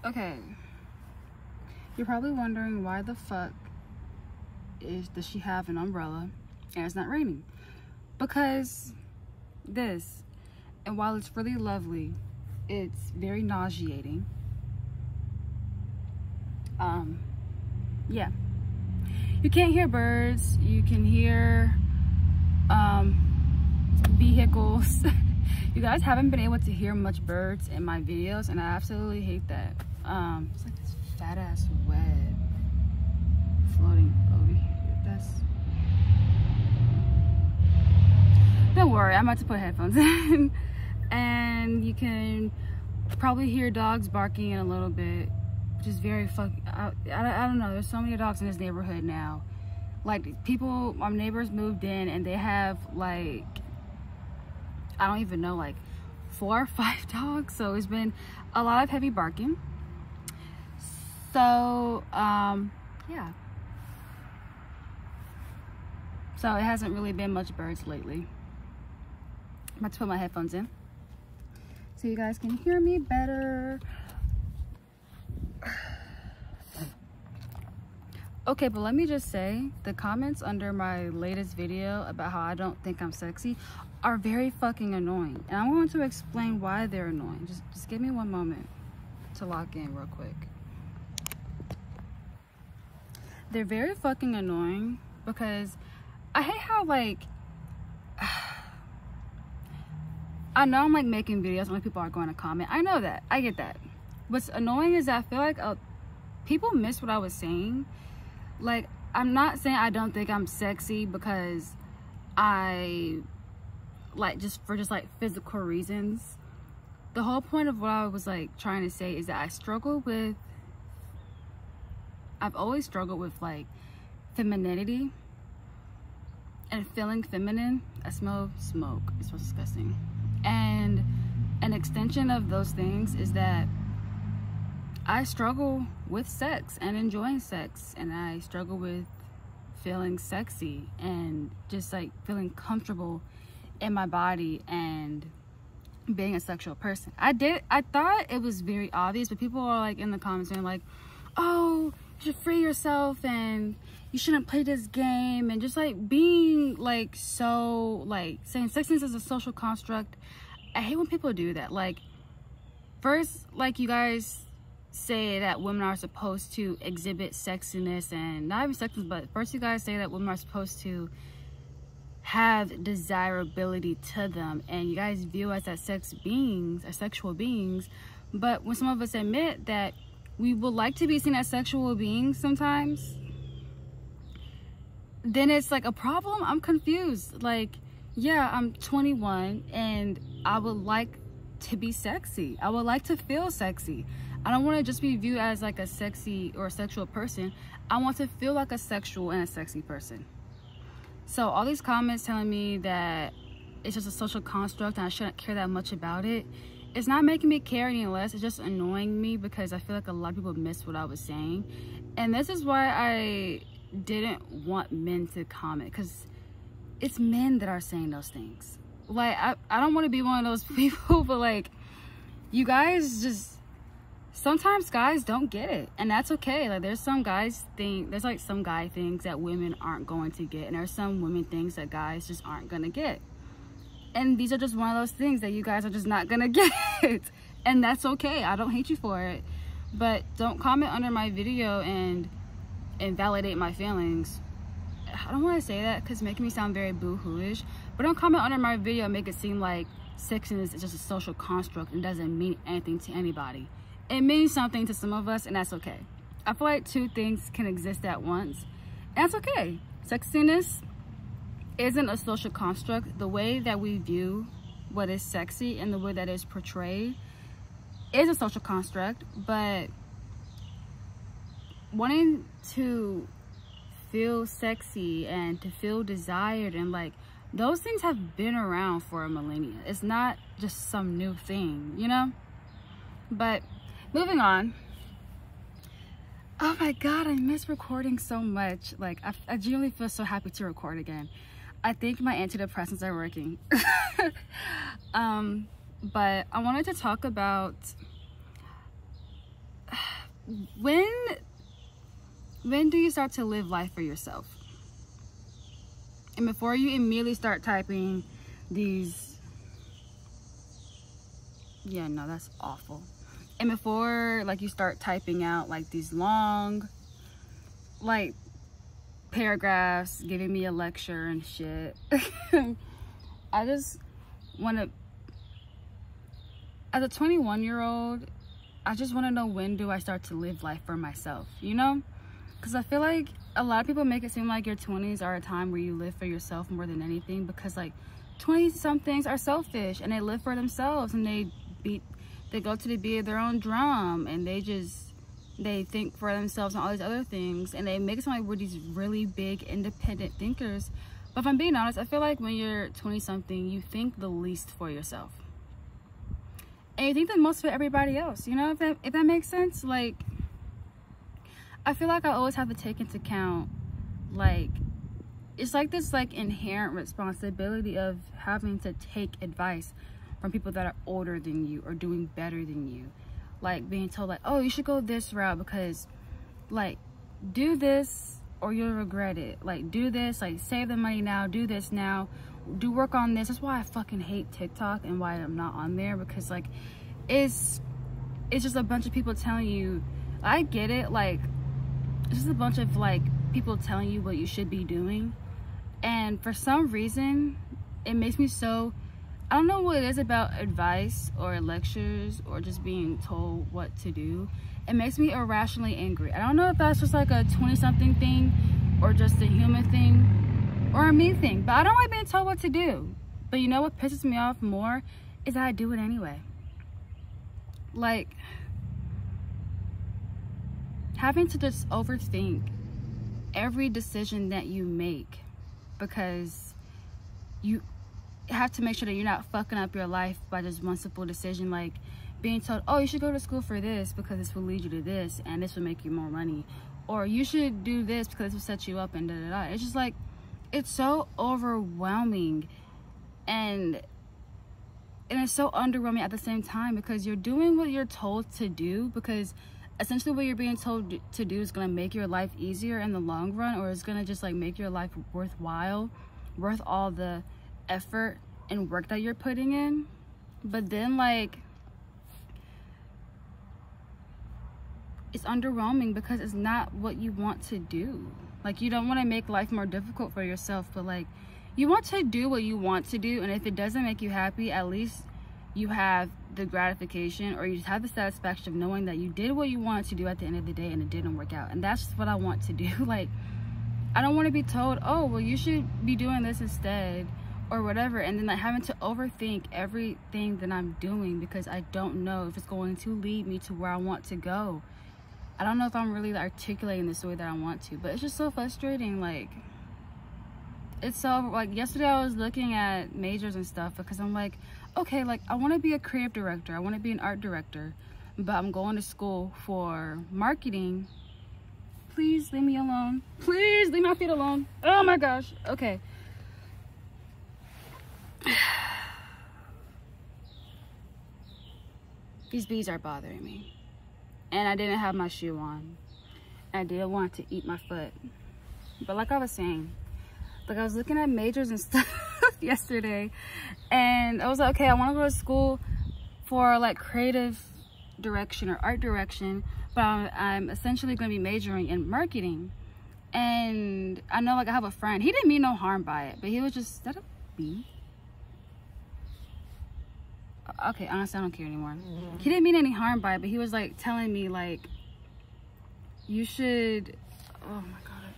Okay, you're probably wondering why the fuck does she have an umbrella and it's not raining? Because this, and while it's really lovely, it's very nauseating. Yeah, you can't hear birds, you can hear vehicles. You guys haven't been able to hear much birds in my videos, and I absolutely hate that. It's like this fat ass web floating over here. Don't worry, I'm about to put headphones in. And you can probably hear dogs barking in a little bit, which is very I don't know, there's so many dogs in this neighborhood now. Like, people, my neighbors moved in and they have like, I don't even know, like 4 or 5 dogs. So it's been a lot of heavy barking. So yeah, so it hasn't really been much birds lately. I'm about to put my headphones in so you guys can hear me better. Okay, but let me just say, the comments under my latest video about how I don't think I'm sexy are very fucking annoying. And I'm going to explain why they're annoying. Just give me one moment to lock in real quick. They're very fucking annoying because I hate how, like, I know I'm like making videos and people are going to comment. I know that. I get that. What's annoying is that I feel like people miss what I was saying. Like, I'm not saying I don't think I'm sexy because I like just like physical reasons. The whole point of what I was like trying to say is that I've always struggled with like femininity and feeling feminine. I smell smoke. It's so disgusting. And an extension of those things is that I struggle with sex and enjoying sex, and I struggle with feeling sexy and just like feeling comfortable in my body and being a sexual person. I thought it was very obvious, but people are like in the comments saying like, oh, you should free yourself and you shouldn't play this game, and just like being like so like saying sexiness is a social construct. I hate when people do that. Like, first, like, you guys say that women are supposed to exhibit sexiness, and not even sexiness, but first you guys say that women are supposed to have desirability to them, and you guys view us as sexual beings. But when some of us admit that we would like to be seen as sexual beings sometimes, then it's like a problem. I'm confused. Like, yeah, I'm 21 and I would like to be sexy. I would like to feel sexy. I don't want to just be viewed as like a sexy or a sexual person. I want to feel like a sexual and a sexy person. So all these comments telling me that it's just a social construct and I shouldn't care that much about it, it's not making me care any less. It's just annoying me because I feel like a lot of people missed what I was saying. And this is why I didn't want men to comment, because it's men that are saying those things. Like, I don't want to be one of those people, but like, you guys just, sometimes guys don't get it, and that's okay. Like, there's some guy things that women aren't going to get, and there's some women things that guys just aren't gonna get, and these are just one of those things that you guys are just not gonna get. And that's okay. I don't hate you for it, but don't comment under my video and invalidate my feelings. I don't want to say that because it's making me sound very boo-hooish, but don't comment under my video and make it seem like sexiness is just a social construct and doesn't mean anything to anybody. It means something to some of us, and that's okay. I feel like two things can exist at once, and that's okay. Sexiness isn't a social construct. The way that we view what is sexy and the way that it's portrayed is a social construct, but wanting to feel sexy and to feel desired and like those things have been around for a millennia. It's not just some new thing, you know? But moving on. Oh my God, I miss recording so much. Like, I genuinely feel so happy to record again. I think my antidepressants are working. But I wanted to talk about when do you start to live life for yourself? And before you immediately start typing these, yeah, no, that's awful. And before like you start typing out like these long like paragraphs giving me a lecture and shit, I just want to, as a 21-year-old, I just want to know, when do I start to live life for myself, you know? Because I feel like a lot of people make it seem like your 20s are a time where you live for yourself more than anything, because like 20-somethings are selfish and they live for themselves, and they go to the beat of their own drum, and they think for themselves and all these other things, and they make it sound like we're these really big independent thinkers. But if I'm being honest, I feel like when you're 20-something, you think the least for yourself, and you think the most for everybody else, you know, if that makes sense. Like, I feel like I always have to take into account, like, it's like this like inherent responsibility of having to take advice from people that are older than you or doing better than you. Like being told like, oh, you should go this route because like, do this or you'll regret it. Like, do this, like save the money now, do this now, do work on this. That's why I fucking hate TikTok and why I'm not on there, because like it's just a bunch of people telling you, I get it, like it's just a bunch of like people telling you what you should be doing, and for some reason it makes me so, I don't know what it is about advice or lectures or just being told what to do. It makes me irrationally angry. I don't know if that's just like a 20-something thing or just a human thing or a me thing, but I don't like being told what to do. But you know what pisses me off more is that I do it anyway. Like, having to just overthink every decision that you make because you have to make sure that you're not fucking up your life by just one simple decision, like being told, oh, you should go to school for this because this will lead you to this and this will make you more money, or you should do this because this will set you up, and da da da. It's just like, it's so overwhelming, and it's so underwhelming at the same time, because you're doing what you're told to do, because essentially what you're being told to do is going to make your life easier in the long run, or it's going to just like make your life worthwhile, worth all the effort and work that you're putting in. But then like, it's underwhelming because it's not what you want to do. Like, you don't want to make life more difficult for yourself, but like, you want to do what you want to do, and if it doesn't make you happy, at least you have the gratification, or you just have the satisfaction of knowing that you did what you wanted to do at the end of the day and it didn't work out. And that's just what I want to do. Like, I don't want to be told, oh, well, you should be doing this instead or whatever, and then like having to overthink everything that I'm doing because I don't know if it's going to lead me to where I want to go. I don't know if I'm really articulating this the way that I want to, but it's just so frustrating. Like, it's so, like, yesterday I was looking at majors and stuff because I'm like, okay, like, I want to be a creative director, I want to be an art director, but I'm going to school for marketing. Please leave me alone. Please leave my feet alone. Oh my gosh. Okay. These bees are bothering me. And I didn't have my shoe on. I didn't want to eat my foot. But like I was saying, like, I was looking at majors and stuff yesterday, and I was like, okay, I want to go to school for like creative direction or art direction, but I'm essentially going to be majoring in marketing. And I know, like, I have a friend, he didn't mean no harm by it, but he was just, is that a bee? Okay, honestly, I don't care anymore. He didn't mean any harm by it, but he was like telling me like, you should, oh my god,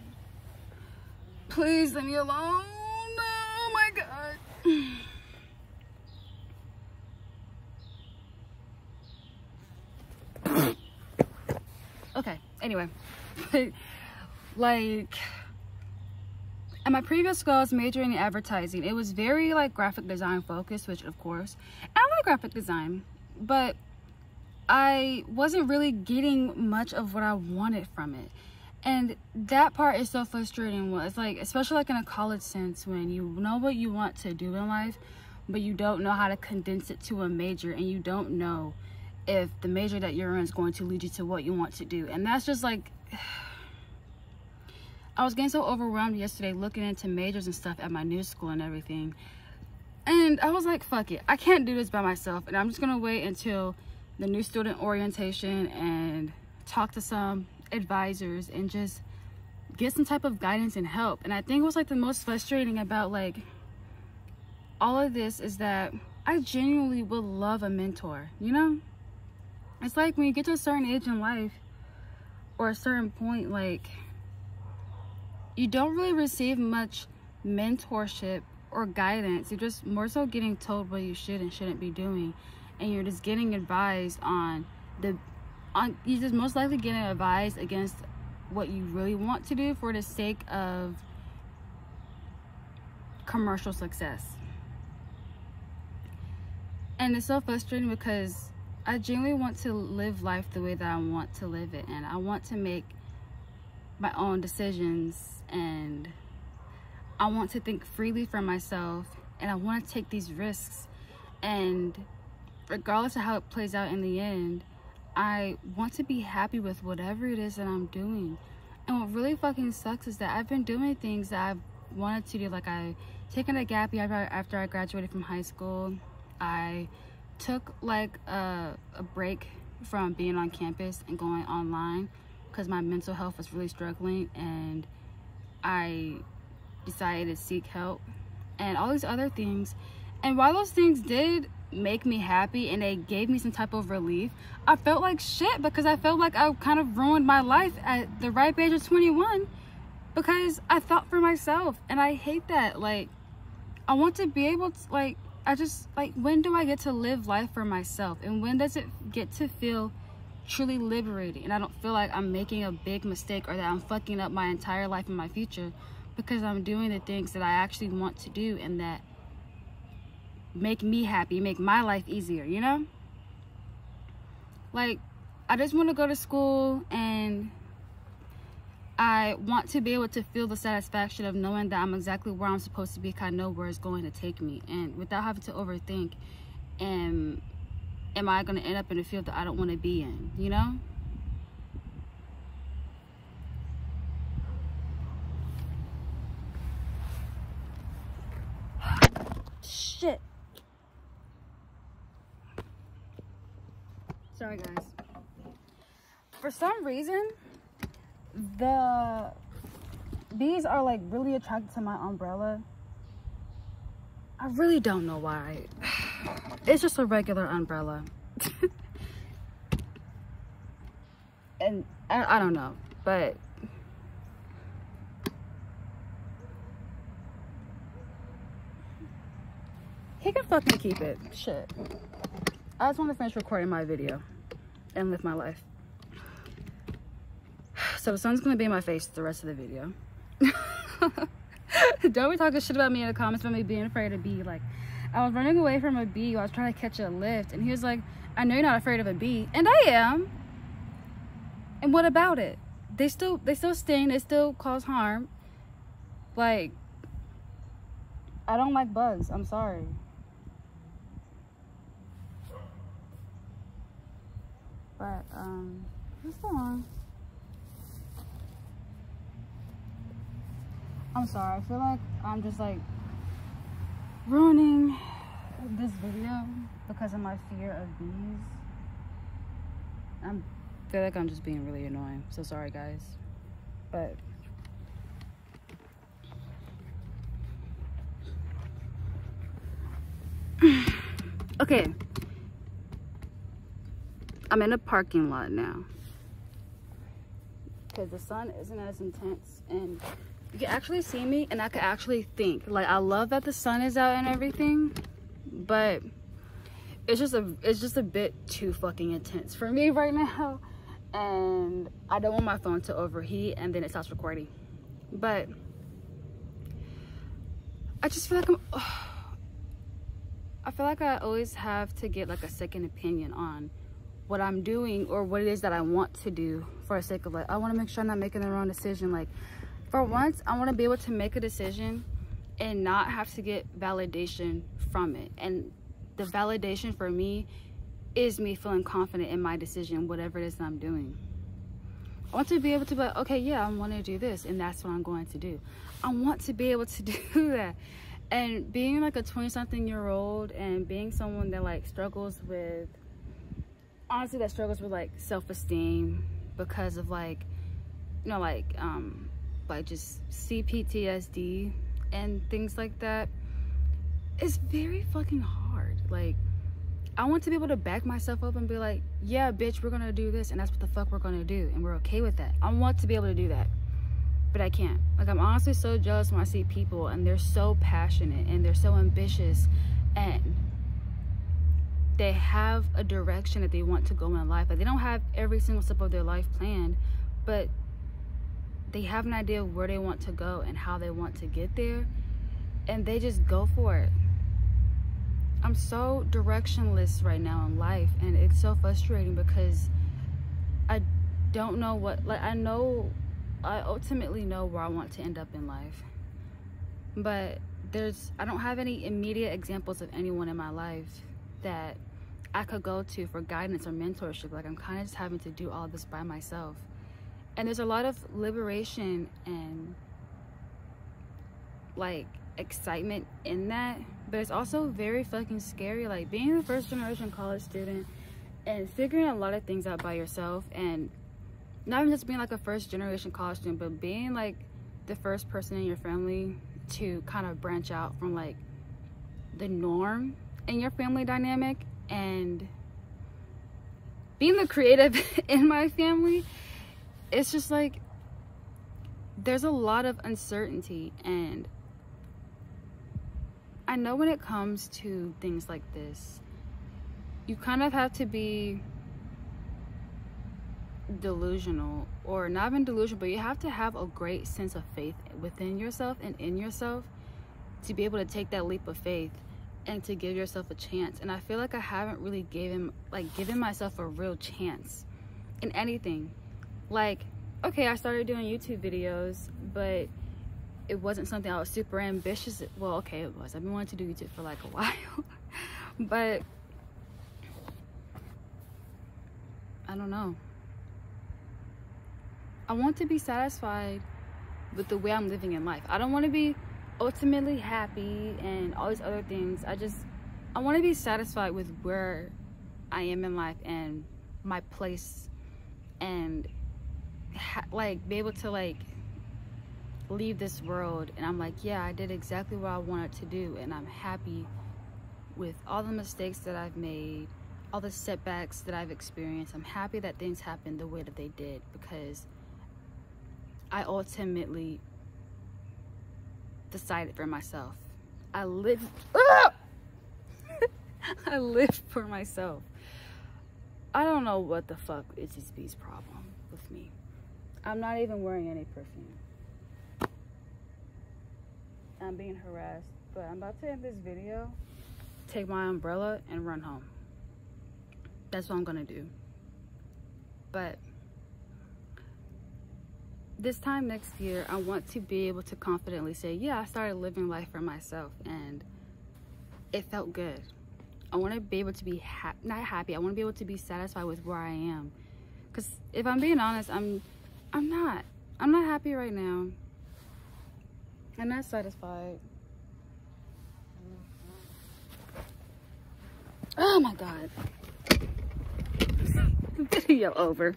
please leave me alone. Oh my god. Okay, anyway, like, at my previous school, I was majoring in advertising. It was very like graphic design focused, which of course, I like graphic design, but I wasn't really getting much of what I wanted from it. And that part is so frustrating. It's like, especially like in a college sense, when you know what you want to do in life, but you don't know how to condense it to a major, and you don't know if the major that you're in is going to lead you to what you want to do. And that's just like, I was getting so overwhelmed yesterday looking into majors and stuff at my new school and everything. And I was like, fuck it. I can't do this by myself. And I'm just going to wait until the new student orientation and talk to some advisors and just get some type of guidance and help. And I think what's like the most frustrating about like all of this is that I genuinely would love a mentor, you know? It's like when you get to a certain age in life or a certain point, like you don't really receive much mentorship or guidance. You're just more so getting told what you should and shouldn't be doing, and you're just getting advised you're just most likely getting advised against what you really want to do for the sake of commercial success. And it's so frustrating because I genuinely want to live life the way that I want to live it, and I want to make my own decisions, and I want to think freely for myself, and I want to take these risks. And regardless of how it plays out in the end, I want to be happy with whatever it is that I'm doing. And what really fucking sucks is that I've been doing things that I've wanted to do. Like I've taken a gap year after I graduated from high school. I took like a break from being on campus and going online because my mental health was really struggling, and I decided to seek help and all these other things. And while those things did make me happy and they gave me some type of relief, I felt like shit because I felt like I kind of ruined my life at the ripe age of 21 because I thought for myself, and I hate that. Like, I want to be able to, like, I just, like, when do I get to live life for myself, and when does it get to feel truly liberating and I don't feel like I'm making a big mistake or that I'm fucking up my entire life and my future because I'm doing the things that I actually want to do and that make me happy, make my life easier, you know? Like, I just want to go to school, and I want to be able to feel the satisfaction of knowing that I'm exactly where I'm supposed to be because I know where it's going to take me, and without having to overthink, and am I going to end up in a field that I don't want to be in, you know? Shit. Sorry guys. For some reason, the bees are like really attracted to my umbrella. I really don't know why. It's just a regular umbrella. And I don't know, but he can fucking keep it. Shit. I just want to finish recording my video and live my life. So the sun's gonna be in my face the rest of the video. Don't be talking shit about me in the comments about me being afraid of a bee. Like, I was running away from a bee while I was trying to catch a lift, and he was like, I know you're not afraid of a bee. And I am. And what about it? They still sting, they still cause harm. Like, I don't like bugs, I'm sorry. But let's go on. I'm sorry, I feel like I'm just like ruining this video because of my fear of bees. I feel like I'm just being really annoying. So sorry guys. But okay. I'm in a parking lot now because the sun isn't as intense and you can actually see me and I can actually think. Like, I love that the sun is out and everything, but it's just a bit too fucking intense for me right now, and I don't want my phone to overheat and then it stops recording. But I just feel like I feel like I always have to get like a second opinion on what I'm doing or what it is that I want to do for the sake of, like, I want to make sure I'm not making the wrong decision. Like, for once, I want to be able to make a decision and not have to get validation from it. And the validation for me is me feeling confident in my decision, whatever it is that I'm doing. I want to be able to be like, okay, yeah, I want to do this, and that's what I'm going to do. I want to be able to do that. And being like a 20-something-year-old and being someone that like struggles with, honestly, that struggles with like self-esteem because of like, you know, like just CPTSD and things like that, it's very fucking hard. Like, I want to be able to back myself up and be like, yeah, bitch, we're gonna do this, and that's what the fuck we're gonna do, and we're okay with that. I want to be able to do that, but I can't. Like, I'm honestly so jealous when I see people and they're so passionate and they're so ambitious and they have a direction that they want to go in life. Like, they don't have every single step of their life planned, but they have an idea of where they want to go and how they want to get there, and they just go for it. I'm so directionless right now in life, and it's so frustrating because I don't know what, like, I ultimately know where I want to end up in life, but I don't have any immediate examples of anyone in my life that I could go to for guidance or mentorship. Like, I'm kind of just having to do all this by myself, and there's a lot of liberation and like excitement in that, but it's also very fucking scary. Like, being a first-generation college student and figuring a lot of things out by yourself, and not even just being like a first-generation college student, but being like the first person in your family to kind of branch out from like the norm in your family dynamic, and being the creative in my family. It's just like there's a lot of uncertainty, and I know when it comes to things like this, you kind of have to be delusional, or not even delusional, but you have to have a great sense of faith within yourself and in yourself to be able to take that leap of faith and to give yourself a chance. And I feel like I haven't really given myself a real chance in anything. Like, okay, I started doing YouTube videos, but it wasn't something I was super ambitious. Well, okay, it was. I've been wanting to do YouTube for like a while, but I don't know. I want to be satisfied with the way I'm living in life. I don't want to be ultimately happy and all these other things. I want to be satisfied with where I am in life and my place, and like be able to like leave this world and I'm like, yeah, I did exactly what I wanted to do, and I'm happy with all the mistakes that I've made, all the setbacks that I've experienced. I'm happy that things happened the way that they did, because I ultimately decided for myself. I live for myself. I don't know what the fuck is this bee's problem with me. I'm not even wearing any perfume. I'm being harassed, but I'm about to end this video, take my umbrella, and run home. That's what I'm gonna do. But this time next year, I want to be able to confidently say, yeah, I started living life for myself, and it felt good. I want to be able to be not happy. I want to be able to be satisfied with where I am. Because if I'm being honest, I'm not happy right now. I'm not satisfied. Oh my God. Video over.